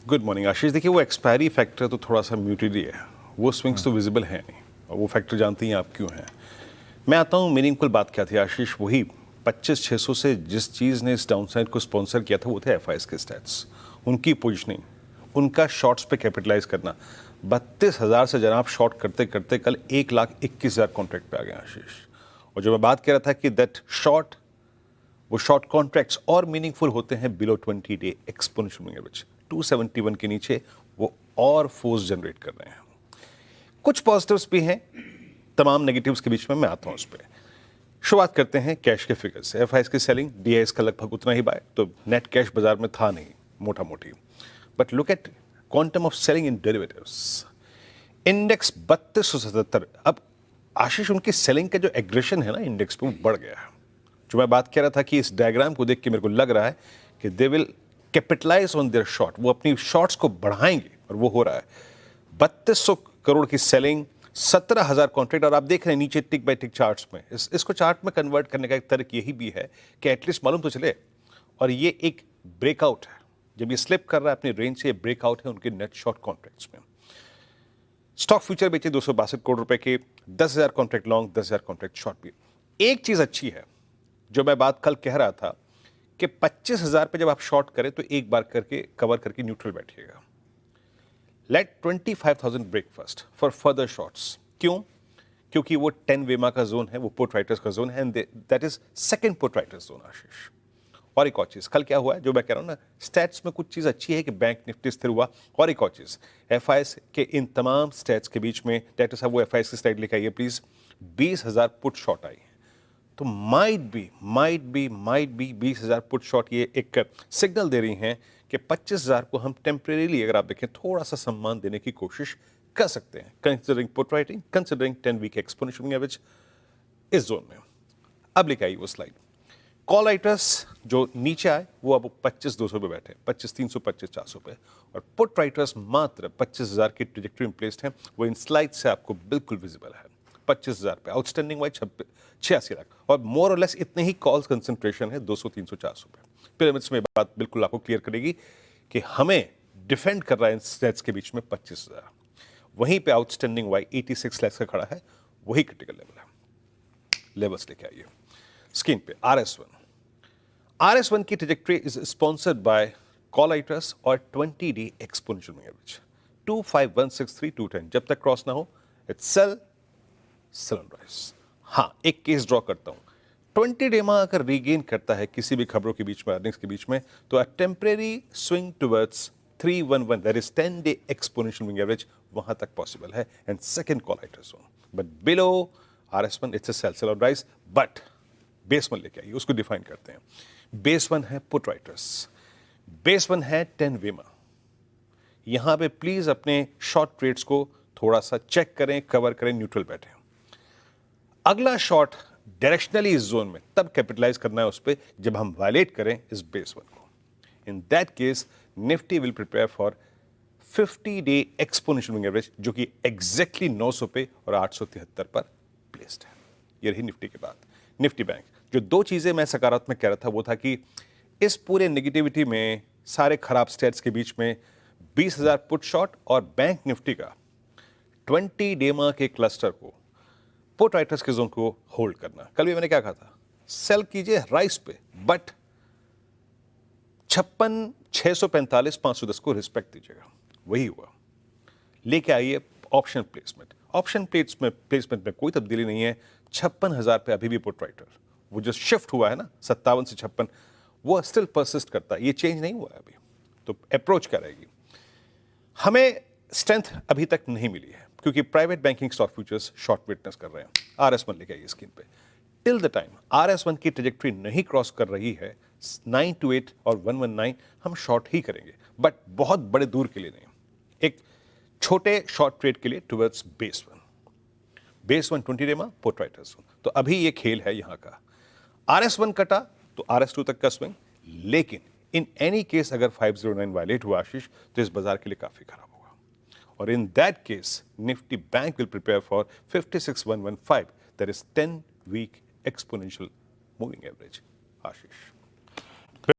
Good morning आशीष। देखिए वो expiry factor तो थोड़ा सा म्यूटेड ही है, वो स्विंग्स तो विजिबल है नहीं, और वो फैक्टर जानते ही हैं आप क्यों हैं। मैं आता हूँ, मीनिंगफुल बात क्या थी आशीष, वही 25,600 से जिस चीज़ ने इस डाउनसाइड को स्पॉन्सर किया था वो थे एफआईएस के स्टैट्स, उनकी पोजिशनिंग, उनका शॉर्ट्स पे कैपिटलाइज करना। 32,000 से जनाब शॉर्ट करते करते कल 1,21,000 कॉन्ट्रैक्ट पे आ गए आशीष। और जो मैं बात कह रहा था कि दैट शॉर्ट, वो शॉर्ट कॉन्ट्रैक्ट्स और मीनिंगफुल होते हैं below 20 day exponential moving average 271 के नीचे, वो और फोर्स जनरेट कर रहे हैं। कुछ पॉजिटिव्स भी हैं, तमाम नेगेटिव्स के बीच में मैं आता हूं उस पर। शुरुआत करते हैं कैश के फिगर से। एफआईएस की सेलिंग, डीआईएस का लगभग उतना ही बाय, तो नेट कैश बाजार में था नहीं मोटा मोटी। But look at quantum of selling in derivatives, index 3277। अब आशीष उनकी सेलिंग का जो एग्रेशन है ना इंडेक्स पे, वो बढ़ गया है। जो मैं बात कह रहा था कि इस डायग्राम को देख के मेरे को लग रहा है कि they will capitalise on their short, वो अपनी शॉर्ट्स को बढ़ाएंगे, और वो हो रहा है। 3200 करोड़ की सेलिंग, 17,000 कॉन्ट्रैक्ट। और आप देख रहे हैं नीचे टिक बाय टिक चार्ट्स में, इसको चार्ट में कन्वर्ट करने का एक तर्क यही भी है कि एटलीस्ट मालूम तो चले। और ये एक ब्रेकआउट है, जब ये स्लिप कर रहा है अपनी रेंज से, ब्रेकआउट है उनके नेट शॉर्ट कॉन्ट्रैक्ट्स में। स्टॉक फ्यूचर बेचे 262 करोड़ रुपए के, 10,000 कॉन्ट्रैक्ट लॉन्ग, 10,000 कॉन्ट्रैक्ट शॉर्ट भी। एक चीज अच्छी है जो मैं बात कल कह रहा था कि 25,000 पे जब आप शॉर्ट करें तो एक बार करके कवर करके न्यूट्रल बैठिएगा। Let 25,000 break first for further shorts. क्यों? क्योंकि वो 10 वेमा का जोन है, वो पुट राइटर्स का जोन है, and that is second put writers zone Ashish. और एक और चीज, कल क्या हुआ है जो मैं कह रहा हूं ना, स्टैट्स में कुछ चीज अच्छी है कि बैंक निफ्टी स्थिर हुआ। और एक और चीज, एफआईएस के इन तमाम स्टैट्स के बीच में, डायरेक्टर साहब वो एफआईएस की स्लाइड लेकर आइए प्लीज, 20,000 पुट शॉर्ट आई। तो माइट बी 20,000 पुट शॉर्ट ये एक सिग्नल दे रही हैं कि 25,000 को हम टेम्परेरीली, अगर आप देखें, थोड़ा सा सम्मान देने की कोशिश कर सकते हैं, considering put writing, considering 10 week exponential average इस जोन में। अब लेके आई वो स्लाइड। कॉल राइटर्स जो नीचे आए वो अब 25,200 पे बैठे, 25,300, 25,400 पे। और पुट राइटर्स मात्र 25,000 की ट्रेजेक्टरी में प्लेस्ड हैं, वो इन स्लाइड से आपको बिल्कुल विजिबल है। 25,000 पे आउटस्टैंडिंग वाइज 86 लाख, और मोर और लेस इतने ही कॉल्स कंसंट्रेशन है 200, 300, 400 पे। पिरामिड्स में बात बिल्कुल आपको क्लियर करेगी कि हमें डिफेंड कर रहा है इन स्टेट्स के बीच में 25,000। वहीं पे आउटस्टैंडिंग वाई 86 लाख का खड़ा है, वही क्रिटिकल लेवल है। लेवल्स लेके आइए स्क्रीन पे। RS1 की trajectory is sponsored by call writers और 20 डे एक्सपोनेंशियल एवरेज 25163 जब तक क्रॉस ना हो इट्स सेल राइज। हाँ, एक केस ड्रॉ करता हूं, 20 डे में अगर रीगेन करता है किसी भी खबरों के बीच में, अर्निंग्स के बीच में, तो a temporary swing towards 311 that is 10 day exponential moving average वहां तक पॉसिबल है, and second call writer zone. But below RS1 it's a sell rise. But base one लेके आइए, उसको डिफाइन करते हैं। बेस वन है पुट राइटर्स, बेस वन है 10 वेमा। यहां पे प्लीज अपने शॉर्ट ट्रेड्स को थोड़ा सा चेक करें, कवर करें, न्यूट्रल बैठे। अगला शॉर्ट डायरेक्शनली इस जोन में तब कैपिटलाइज करना है उस पर जब हम वायलेट करें इस बेस वन को। इन that case Nifty will prepare for 50 day exponential moving average, जो कि एग्जैक्टली 900 पे और 873 पर प्लेस्ड है। ये रही निफ्टी के बाद निफ्टी बैंक। जो दो चीजें मैं सकारात्मक कह रहा था वो था कि इस पूरे नेगेटिविटी में, सारे खराब स्टेट्स के बीच में, 20,000 पुट शॉर्ट और बैंक निफ्टी का 20 डेमा के क्लस्टर को, पुट राइटर्स के जोन को होल्ड करना। कल भी मैंने क्या कहा था, सेल कीजिए राइस पे, बट 56,645, 510 को रिस्पेक्ट दीजिएगा। वही हुआ। लेके आइए ऑप्शन प्लेसमेंट। ऑप्शन प्लेसमेंट में कोई तब्दीली नहीं है। 56,000 पे अभी भी पुट राइटर, वो जो शिफ्ट हुआ है ना 57 से 56, वो स्टिल परसिस्ट करता है, ये चेंज नहीं हुआ है अभी। तो अप्रोच क्या रहेगी? हमें स्ट्रेंथ अभी तक नहीं मिली है क्योंकि private banking stock futures short witness कर रहे हैं। RS1 लेके आइए स्क्रीन पे। टिल द टाइम RS1 की ट्रेजेक्टरी नहीं क्रॉस कर रही है 928 और 119, हम शॉर्ट ही करेंगे, बट बहुत बड़े दूर के लिए नहीं, एक छोटे शॉर्ट ट्रेड के लिए टुवर्ड्स बेस वन 20 डेमा पुट राइटर्स। तो अभी ये खेल है यहां का। RS1 कटा तो RS2 तक का स्विंग, लेकिन इन एनी केस अगर 509 वायलेट हुआ आशीष, तो इस बाजार के लिए काफी खराब होगा। और in that case Nifty bank will prepare for 56,115 that is 10 week exponential moving average Ashish.